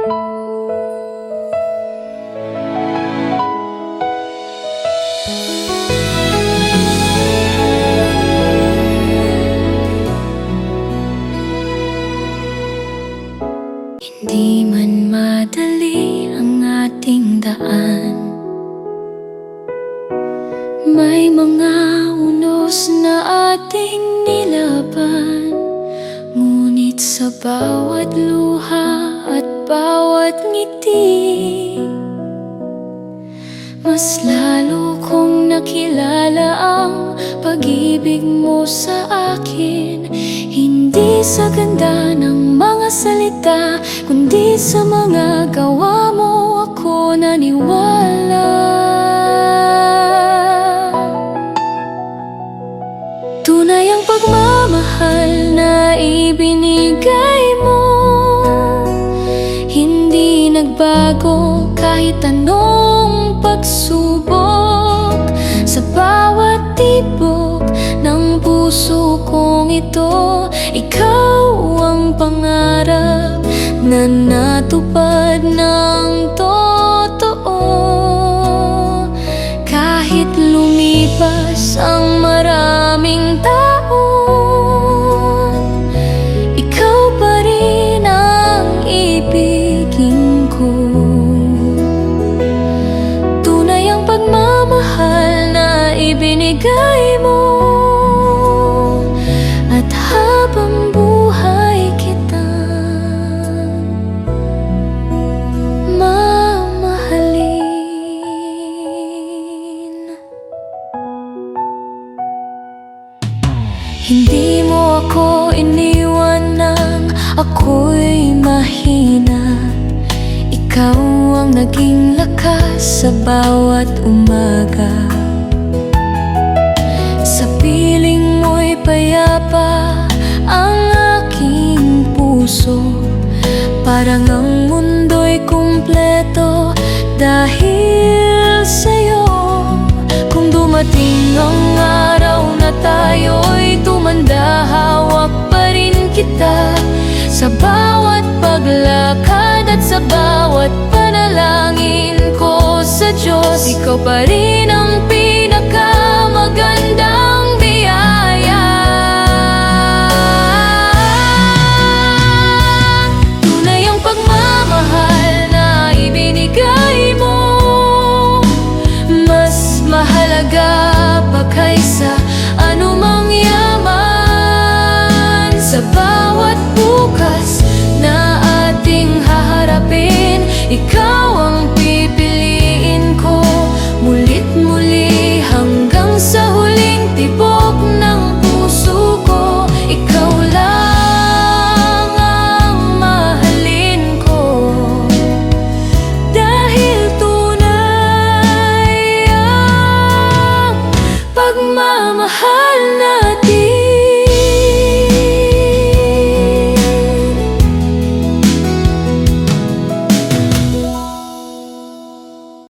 Hindi man madali ang ating daan, may mga unos na ating nilaban. Ngunit sa bawat luha at bawat ngiti, mas lalo kong nakilala ang pag-ibig mo sa akin. Hindi sa ganda ng mga salita, kundi sa mga gawa mo ako naniwala. Tunay ang pagmamahal na ibinigay mo, hindi nagbago kahit anong pagsubok. Sa bawat tibok ng puso kong ito, ikaw ang pangarap na natupad ng totoo. Kahit lumipas ang maraming taon, ikaw pa rin ang ibigin ko. Tunay ang pagmamahal na ibinigay mo, at habang buhay kitang mamahalin. Hindi mo ako iniwan nang ako'y mahina. Ikaw ang naging lakas sa bawat umaga. Sa piling mo'y payapa ang aking puso. Parang ang mundo'y kumpleto dahil sa'yo. Kung dumating ang araw na tayo'y tumanda, hawak pa rin kita sa bawat paglakad at sa bawat panalangin ko sa Diyos. Ikaw pa rin ang pinakamagandang biyaya. Tunay ang pagmamahal na ibinigay mo, mas mahalaga pa kaysa anumang yaman. Sa bawat bukas na ating haharapin, ikaw